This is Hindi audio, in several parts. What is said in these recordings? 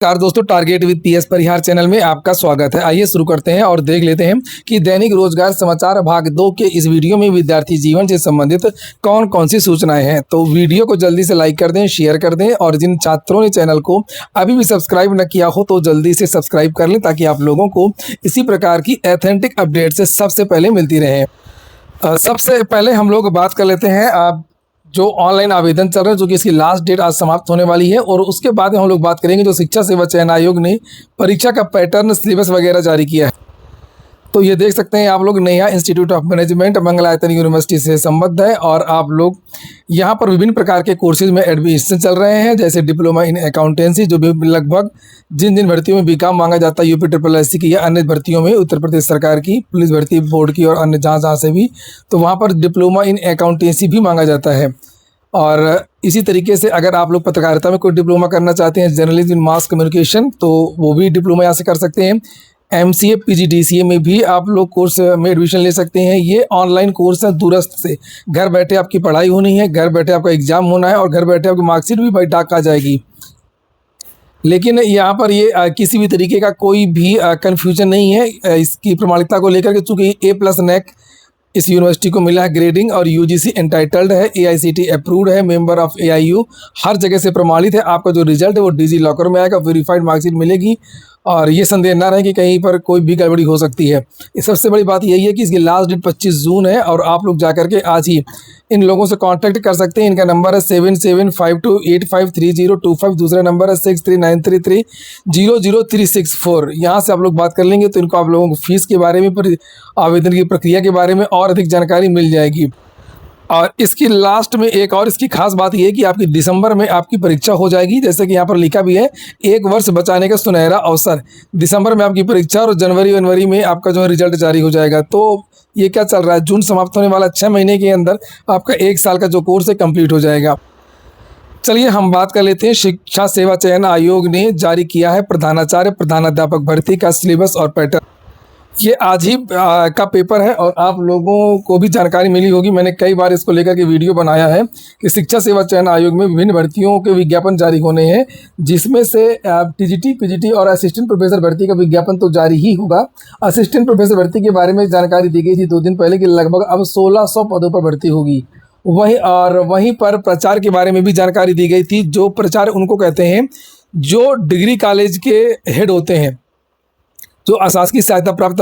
नमस्कार दोस्तों, target with PS Parihar channel में आपका स्वागत है। आइए शुरू करते हैं और देख लेते हैं कि दैनिक रोजगार समाचार भाग 2 के इस वीडियो में विद्यार्थी जीवन से संबंधित कौन कौन सी सूचनाएं हैं। तो वीडियो को जल्दी से लाइक कर दें, शेयर कर दें और जिन छात्रों ने चैनल को अभी भी सब्सक्राइब न किया हो तो जल्दी से सब्सक्राइब कर लें ताकि आप लोगों को इसी प्रकार की ऑथेंटिक अपडेट से सबसे पहले मिलती रहे। सबसे पहले हम लोग बात कर लेते हैं जो ऑनलाइन आवेदन चल रहा है, जो कि इसकी लास्ट डेट आज समाप्त होने वाली है। और उसके बाद हम लोग बात करेंगे जो शिक्षा सेवा चयन आयोग ने परीक्षा का पैटर्न, सिलेबस वगैरह जारी किया है। तो ये देख सकते हैं आप लोग, Neha institute of management Mangalayatan university से संबद्ध है और आप लोग यहाँ पर विभिन्न प्रकार के कोर्सेज में एडमिशन चल रहे हैं, जैसे डिप्लोमा इन अकाउंटेंसी, जो भी लगभग जिन भर्तियों में बीकॉम मांगा जाता है, यूपी SSSC की या अन्य भर्तियों में, उत्तर प्रदेश सरकार की पुलिस भर्ती बोर्ड की और अन्य जहाँ से भी, तो वहाँ पर डिप्लोमा इन अकाउंटेंसी भी मांगा जाता है। और इसी तरीके से अगर आप लोग पत्रकारिता में कोई डिप्लोमा करना चाहते हैं, जर्नलिज्म इन मास कम्युनिकेशन, तो वो भी डिप्लोमा यहाँ से कर सकते हैं। MCA PGDCA में भी आप लोग कोर्स में एडमिशन ले सकते हैं। ये ऑनलाइन कोर्स है, दूरस्थ से घर बैठे आपकी पढ़ाई होनी है, घर बैठे आपका एग्ज़ाम होना है और घर बैठे आपकी मार्कशीट भी भाई डाक आ जाएगी। लेकिन यहाँ पर ये किसी भी तरीके का कोई भी कन्फ्यूजन नहीं है इसकी प्रमाणिकता को लेकर के, चूँकि A+ NAC इस यूनिवर्सिटी को मिला है ग्रेडिंग और UGC एंटाइटल्ड है, AICTE अप्रूव्ड है, मेंबर ऑफ AIU, हर जगह से प्रमाणित है। आपका जो रिजल्ट है वो डिजी लॉकर में आएगा, वेरीफाइड मार्कशीट मिलेगी और ये संदेह ना रहे कि कहीं पर कोई भी गड़बड़ी हो सकती है। इस सबसे बड़ी बात यही है कि इसकी लास्ट डेट 25 जून है और आप लोग जाकर के आज ही इन लोगों से कांटेक्ट कर सकते हैं। इनका नंबर है 7752853025, दूसरा नंबर है 6393300364। यहाँ से आप लोग बात कर लेंगे तो इनको आप लोगों को फीस के बारे में, आवेदन की प्रक्रिया के बारे में और अधिक जानकारी मिल जाएगी। और इसकी लास्ट में एक और इसकी खास बात यह है कि आपकी दिसंबर में आपकी परीक्षा हो जाएगी, जैसे कि यहाँ पर लिखा भी है, 1 वर्ष बचाने का सुनहरा अवसर। दिसंबर में आपकी परीक्षा और जनवरी में आपका जो है रिजल्ट जारी हो जाएगा। तो ये क्या चल रहा है, जून समाप्त होने वाला 6 महीने के अंदर आपका 1 साल का जो कोर्स है कंप्लीट हो जाएगा। चलिए हम बात कर लेते हैं, शिक्षा सेवा चयन आयोग ने जारी किया है प्रधानाचार्य प्रधानाध्यापक भर्ती का सिलेबस और पैटर्न। ये आज ही का पेपर है और आप लोगों को भी जानकारी मिली होगी, मैंने कई बार इसको लेकर के वीडियो बनाया है कि शिक्षा सेवा चयन आयोग में विभिन्न भर्तियों के विज्ञापन जारी होने हैं, जिसमें से TGT PGT और असिस्टेंट प्रोफेसर भर्ती का विज्ञापन तो जारी ही होगा। असिस्टेंट प्रोफेसर भर्ती के बारे में जानकारी दी गई थी 2 दिन पहले कि लगभग अब 1600 पदों पर भर्ती होगी। वहीं पर प्रचार के बारे में भी जानकारी दी गई थी। जो प्रचार उनको कहते हैं जो डिग्री कॉलेज के हेड होते हैं, जो अशासकीय सहायता प्राप्त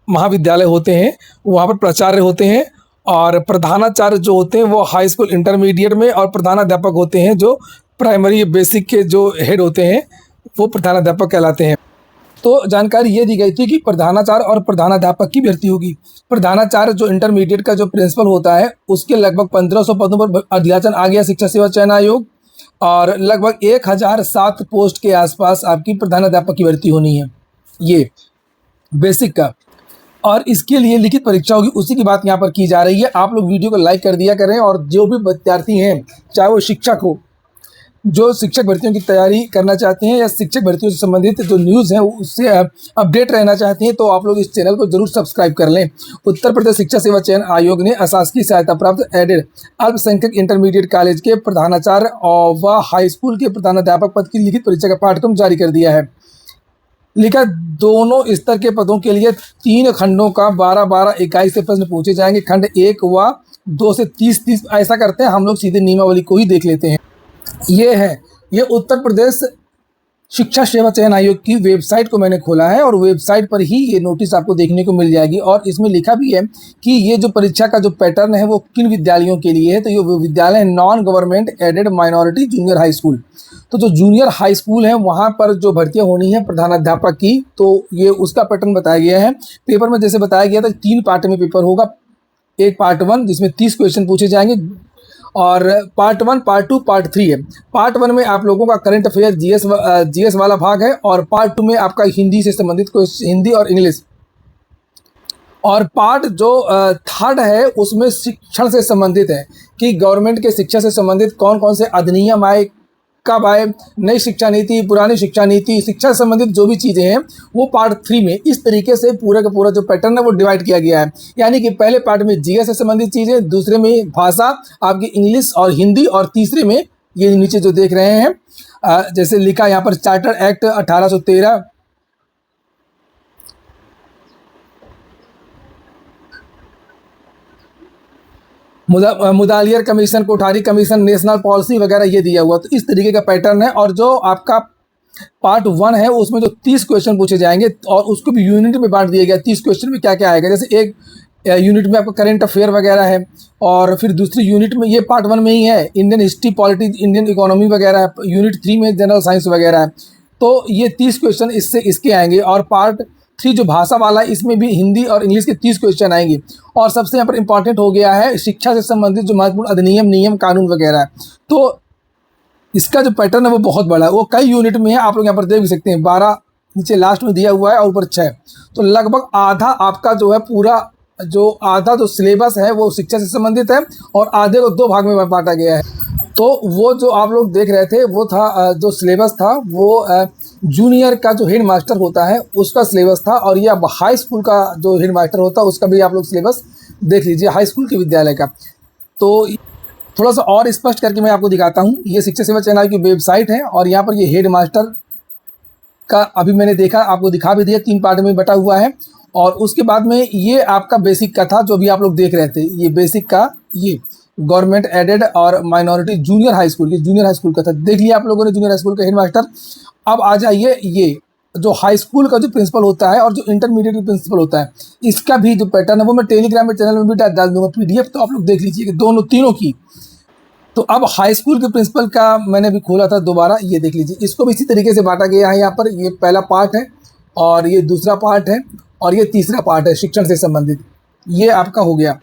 महाविद्यालय होते हैं वहाँ पर प्राचार्य होते हैं, और प्रधानाचार्य जो होते हैं वो हाई स्कूल इंटरमीडिएट में, और प्रधानाध्यापक होते हैं जो प्राइमरी बेसिक के जो हेड होते हैं वो प्रधानाध्यापक कहलाते हैं। तो जानकारी ये दी गई थी कि प्रधानाचार्य और प्रधानाध्यापक की भर्ती होगी। प्रधानाचार्य जो इंटरमीडिएट का जो प्रिंसिपल होता है उसके लगभग 1500 पदों पर अध्याचन आ गया शिक्षा सेवा चयन आयोग, और लगभग 1007 पोस्ट के आसपास आपकी प्रधानाध्यापक की भर्ती होनी है, ये बेसिक का। और इसके लिए लिखित परीक्षा होगी, उसी की बात यहाँ पर की जा रही है। आप लोग वीडियो को लाइक कर दिया करें और जो भी विद्यार्थी हैं, चाहे वो शिक्षक हो, जो शिक्षक भर्तियों की तैयारी करना चाहते हैं या शिक्षक भर्तियों से संबंधित जो न्यूज़ हैं उससे अपडेट रहना चाहते हैं, तो आप लोग इस चैनल को जरूर सब्सक्राइब कर लें। उत्तर प्रदेश शिक्षा सेवा चयन आयोग ने अशासकीय सहायता प्राप्त एडेड अल्पसंख्यक इंटरमीडिएट कॉलेज के प्रधानाचार्य और व हाई स्कूल के प्रधानाध्यापक पद की लिखित परीक्षा का पाठ्यक्रम जारी कर दिया है। लिखा दोनों स्तर के पदों के लिए 3 खंडों का 12-12 इकाई से प्रश्न पूछे जाएंगे। खंड 1 व 2 से 30-30 ऐसा करते हैं, हम लोग सीधे नियमावली को ही देख लेते हैं। ये उत्तर प्रदेश शिक्षा सेवा चयन आयोग की वेबसाइट को मैंने खोला है और वेबसाइट पर ही ये नोटिस आपको देखने को मिल जाएगी। और इसमें लिखा भी है कि ये जो परीक्षा का जो पैटर्न है वो किन विद्यालयों के लिए है। तो ये विद्यालय है non government aided minority junior high school. तो जो जूनियर हाई स्कूल है वहाँ पर जो भर्तियाँ होनी है प्रधानाध्यापक की, तो ये उसका पैटर्न बताया गया है। पेपर में जैसे बताया गया था 3 पार्ट में पेपर होगा। एक पार्ट 1 जिसमें 30 क्वेश्चन पूछे जाएंगे, और पार्ट 1, पार्ट 2, पार्ट 3 है। पार्ट 1 में आप लोगों का करंट अफेयर GS वाला भाग है, और पार्ट 2 में आपका हिंदी से संबंधित हिंदी और इंग्लिश, और पार्ट जो 3rd है उसमें शिक्षण से संबंधित है कि गवर्नमेंट के शिक्षा से संबंधित कौन कौन से अधिनियम आए, कब आए, नई शिक्षा नीति, पुरानी शिक्षा नीति, शिक्षा से संबंधित जो भी चीज़ें हैं वो पार्ट 3 में इस तरीके से पूरा का पूरा जो पैटर्न है वो डिवाइड किया गया है। यानी कि पहले पार्ट में GS से संबंधित चीज़ें, दूसरे में भाषा आपकी इंग्लिश और हिंदी, और तीसरे में ये नीचे जो देख रहे हैं जैसे लिखा यहाँ पर charter act 1813, Mudaliar commission, Kothari commission, national policy वगैरह ये दिया हुआ। तो इस तरीके का पैटर्न है। और जो आपका पार्ट 1 है उसमें जो 30 क्वेश्चन पूछे जाएंगे और उसको भी यूनिट में बांट दिया गया। 30 क्वेश्चन में क्या क्या आएगा, जैसे एक यूनिट में आपका करंट अफेयर वगैरह है, और फिर दूसरी यूनिट में, ये पार्ट 1 में ही है, Indian history, politics, Indian economy वगैरह है। यूनिट 3 में जनरल साइंस वगैरह है। तो ये 30 क्वेश्चन इसके आएंगे। और पार्ट 3 जो भाषा वाला है, इसमें भी हिंदी और इंग्लिश के 30 क्वेश्चन आएंगे। और सबसे यहाँ पर इंपॉर्टेंट हो गया है शिक्षा से संबंधित जो महत्वपूर्ण अधिनियम, नियम, कानून वगैरह है। तो इसका जो पैटर्न है वो बहुत बड़ा है, वो कई यूनिट में है। आप लोग यहाँ पर देख भी सकते हैं, 12 नीचे लास्ट में दिया हुआ है और ऊपर 6। तो लगभग आधा आपका जो है पूरा जो आधा जो सिलेबस है वो शिक्षा से संबंधित है, और आधे को 2 भाग में बांटा गया है। तो वो जो आप लोग देख रहे थे वो था जो सिलेबस था वो जूनियर का जो हेड मास्टर होता है उसका सिलेबस था, और ये अब हाई स्कूल का जो हेड मास्टर होता है उसका भी आप लोग सिलेबस देख लीजिए, हाई स्कूल के विद्यालय का। तो थोड़ा सा और स्पष्ट करके मैं आपको दिखाता हूँ। ये शिक्षा सेवा चैनल की वेबसाइट है, और यहाँ पर ये हेड मास्टर का अभी मैंने देखा, आपको दिखा भी दिया, 3 पार्ट में बटा हुआ है। और उसके बाद में ये आपका बेसिक का था जो भी आप लोग देख रहे थे, ये बेसिक का, ये गवर्नमेंट एडेड और माइनॉरिटी जूनियर हाई स्कूल, ये जूनियर हाई स्कूल का था। देख लिया आप लोगों ने जूनियर हाई स्कूल का हेड मास्टर। अब आ जाइए ये जो हाई स्कूल का जो प्रिंसिपल होता है और जो इंटरमीडिएट प्रिंसिपल होता है, इसका भी जो पैटर्न है वो मैं टेलीग्राम में चैनल में भी डाल दूंगा PDF। तो आप लोग देख लीजिए कि दोनों तीनों की। तो अब हाई स्कूल के प्रिंसिपल का मैंने भी खोला था दोबारा, ये देख लीजिए, इसको भी इसी तरीके से बांटा गया है। यहाँ पर ये पहला पार्ट है, और ये दूसरा पार्ट है, और ये तीसरा पार्ट है शिक्षण से संबंधित। ये आपका हो गया।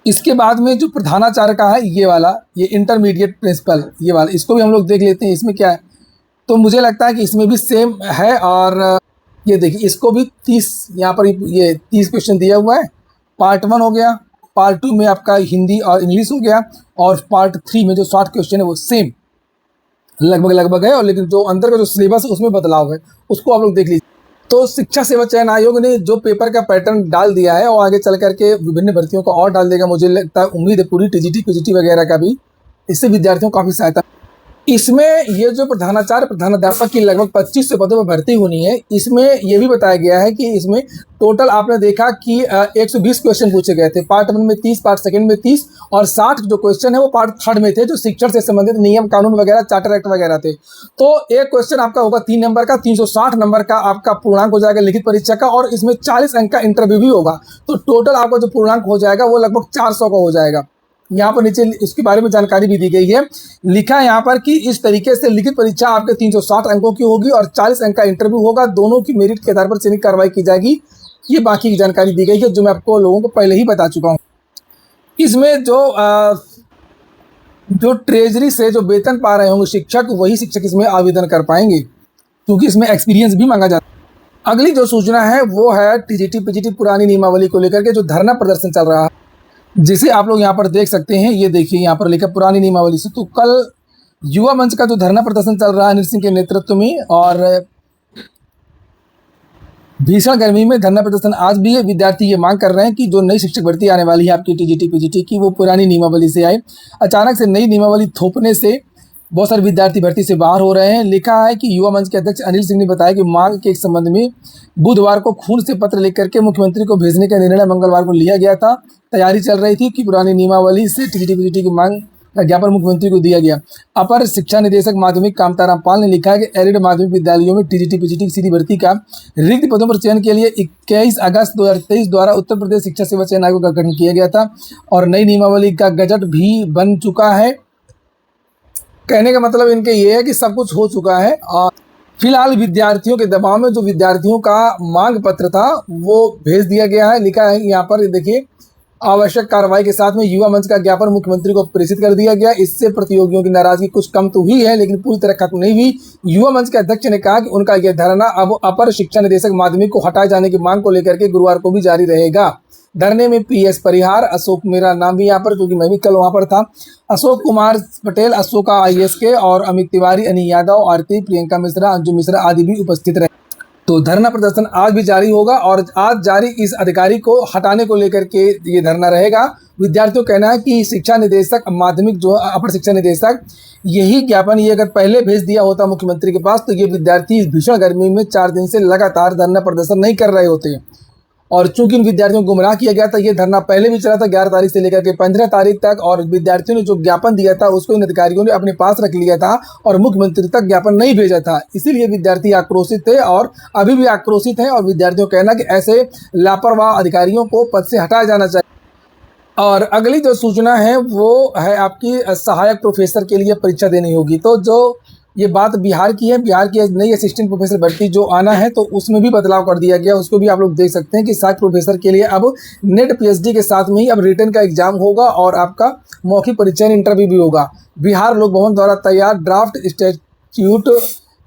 इसके बाद में जो प्रधानाचार्य का है ये वाला, ये इंटरमीडिएट प्रिंसिपल, ये वाला, इसको भी हम लोग देख लेते हैं इसमें क्या है। तो मुझे लगता है कि इसमें भी सेम है। और ये देखिए, इसको भी 30 यहाँ पर ये 30 क्वेश्चन दिया हुआ है। पार्ट 1 हो गया, पार्ट 2 में आपका हिंदी और इंग्लिश हो गया, और पार्ट 3 में जो 60 क्वेश्चन है वो सेम लगभग है। और लेकिन जो अंदर का जो सिलेबस है उसमें बदलाव है, उसको आप लोग देख लीजिए। तो शिक्षा सेवा चयन आयोग ने जो पेपर का पैटर्न डाल दिया है और आगे चल करके विभिन्न भर्तियों को और डाल देगा, मुझे लगता है, उम्मीद है पूरी, TGT PGT वगैरह का भी। इससे विद्यार्थियों को काफ़ी सहायता। इसमें ये जो प्रधानाचार्य, प्रधानाध्यापक की लगभग 25 से पदों पर भर्ती होनी है। इसमें ये भी बताया गया है कि इसमें टोटल आपने देखा कि 120 क्वेश्चन पूछे गए थे। पार्ट 1 में 30, पार्ट 2 में 30, और 60 जो क्वेश्चन है वो पार्ट 3 में थे, जो शिक्षण से संबंधित नियम, कानून वगैरह, चार्टर एक्ट वगैरह थे। तो एक क्वेश्चन आपका होगा 3 नंबर का, 360 नंबर का आपका पूर्णांक हो जाएगा लिखित परीक्षा का, और इसमें 40 अंक का इंटरव्यू भी होगा। तो टोटल आपका जो पूर्णांक हो जाएगा वो लगभग 400 का हो जाएगा। यहाँ पर नीचे इसके बारे में जानकारी भी दी गई है। लिखा है यहाँ पर कि इस तरीके से लिखित परीक्षा आपके 360 अंकों की होगी और 40 अंक का इंटरव्यू होगा। दोनों की मेरिट के आधार पर चयनित कार्रवाई की जाएगी। ये बाकी की जानकारी दी गई है जो मैं आपको लोगों को पहले ही बता चुका हूँ। इसमें जो ट्रेजरी से जो वेतन पा रहे होंगे शिक्षक, वही शिक्षक इसमें आवेदन कर पाएंगे, क्योंकि इसमें एक्सपीरियंस भी मांगा जाता है। अगली जो सूचना है वो है TGT PGT पुरानी नियमावली को लेकर के जो धरना प्रदर्शन चल रहा है, जिसे आप लोग यहाँ पर देख सकते हैं। ये देखिए यहाँ पर लिखा पुरानी नियमावली से। तो कल युवा मंच का जो धरना प्रदर्शन चल रहा है अनिल सिंह के नेतृत्व में, और भीषण गर्मी में धरना प्रदर्शन आज भी है। विद्यार्थी ये मांग कर रहे हैं कि जो नई शिक्षक भर्ती आने वाली है आपकी TGT PGT की, वो पुरानी नियमावली से आए। अचानक से नई नियमावली थोपने से बहुत सारे विद्यार्थी भर्ती से बाहर हो रहे हैं। लिखा है कि युवा मंच के अध्यक्ष अनिल सिंह ने बताया कि मांग के संबंध में बुधवार को खून से पत्र लिख करके मुख्यमंत्री को भेजने का निर्णय मंगलवार को लिया गया था। तैयारी चल रही थी कि पुरानी नियमावली से TGT PGT की मांग का ज्ञापन मुख्यमंत्री को दिया गया। अपर शिक्षा निदेशक माध्यमिक कामताराम पाल ने लिखा है कि एडेड माध्यमिक विद्यालयों में TGT PGT की सीधी भर्ती का रिक्त पदों पर चयन के लिए 21 अगस्त 2023 द्वारा उत्तर प्रदेश शिक्षा सेवा चयन आयोग का गठन किया गया था, और नई नियमावली का गजट भी बन चुका है। कहने का मतलब इनके ये है कि सब कुछ हो चुका है, और फिलहाल विद्यार्थियों के दबाव में जो विद्यार्थियों का मांग पत्र था वो भेज दिया गया है। लिखा है यहाँ पर, देखिए, आवश्यक कार्रवाई के साथ में युवा मंच का ज्ञापन मुख्यमंत्री को प्रेषित कर दिया गया। इससे प्रतियोगियों की नाराजगी कुछ कम तो हुई है, लेकिन पूरी तरह खत्म नहीं हुई। युवा मंच के अध्यक्ष ने कहा कि उनका यह धरना अब अपर शिक्षा निदेशक माध्यमिक को हटाए जाने की मांग को लेकर के गुरुवार को भी जारी रहेगा। धरने में PS परिहार, अशोक, मेरा नाम भी यहाँ पर, क्योंकि मैं भी कल वहाँ पर था, अशोक कुमार पटेल, अशोका ISK और अमित तिवारी, अनिल यादव, आरती, प्रियंका मिश्रा, अंजू मिश्रा आदि भी उपस्थित रहे। तो धरना प्रदर्शन आज भी जारी होगा और आज जारी इस अधिकारी को हटाने को लेकर के ये धरना रहेगा। विद्यार्थियों का कहना है कि शिक्षा निदेशक, माध्यमिक जो अपर शिक्षा निदेशक, यही ज्ञापन ये अगर पहले भेज दिया होता मुख्यमंत्री के पास तो ये विद्यार्थी इस भीषण गर्मी में 4 दिन से लगातार धरना प्रदर्शन नहीं कर रहे होते। और चूंकि इन विद्यार्थियों को गुमराह किया गया था, ये धरना पहले भी चला था 11 तारीख से लेकर के 15 तारीख तक, और विद्यार्थियों ने जो ज्ञापन दिया था उसको इन अधिकारियों ने अपने पास रख लिया था और मुख्यमंत्री तक ज्ञापन नहीं भेजा था। इसीलिए विद्यार्थी आक्रोशित थे और अभी भी आक्रोशित हैं और विद्यार्थियों का कहना कि ऐसे लापरवाह अधिकारियों को पद से हटाया जाना चाहिए। और अगली जो सूचना है वो है आपकी सहायक प्रोफेसर के लिए परीक्षा देनी होगी। तो जो ये बात बिहार की है, बिहार की नई असिस्टेंट प्रोफेसर भर्ती जो आना है तो उसमें भी बदलाव कर दिया गया। उसको भी आप लोग देख सकते हैं कि सहायक प्रोफेसर के लिए अब नेट पीएचडी के साथ में ही अब रिटन का एग्जाम होगा और आपका मौखिक परीक्षा इंटरव्यू भी होगा। बिहार लोक भवन द्वारा तैयार ड्राफ्ट स्टैट्यूट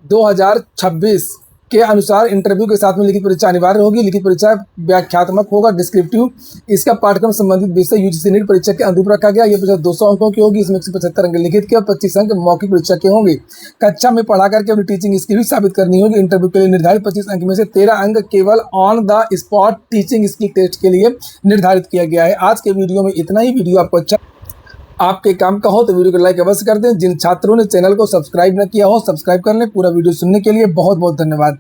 2026 के अनुसार इंटरव्यू के साथ में लिखित परीक्षा अनिवार्य होगी। लिखित परीक्षा व्याख्यात्मक होगा, डिस्क्रिप्टिव। इसका पाठ्यक्रम संबंधित विषय यूजीसी नीट परीक्षा के अनुरूप रखा गया। ये परीक्षा 200 अंकों की होगी। इसमें 175 अंक लिखित के और 25 अंक मौखिक परीक्षा के होंगे। कक्षा में पढ़ा करके अपनी टीचिंग स्किल भी साबित करनी होगी। इंटरव्यू के लिए निर्धारित 25 अंक में से 13 अंक केवल on the spot teaching skill test के लिए निर्धारित किया गया है। आज के वीडियो में इतना ही। वीडियो आपको अच्छा आपके काम का हो तो वीडियो को लाइक अवश्य कर दें। जिन छात्रों ने चैनल को सब्सक्राइब न किया हो, सब्सक्राइब कर लें। पूरा वीडियो सुनने के लिए बहुत बहुत धन्यवाद।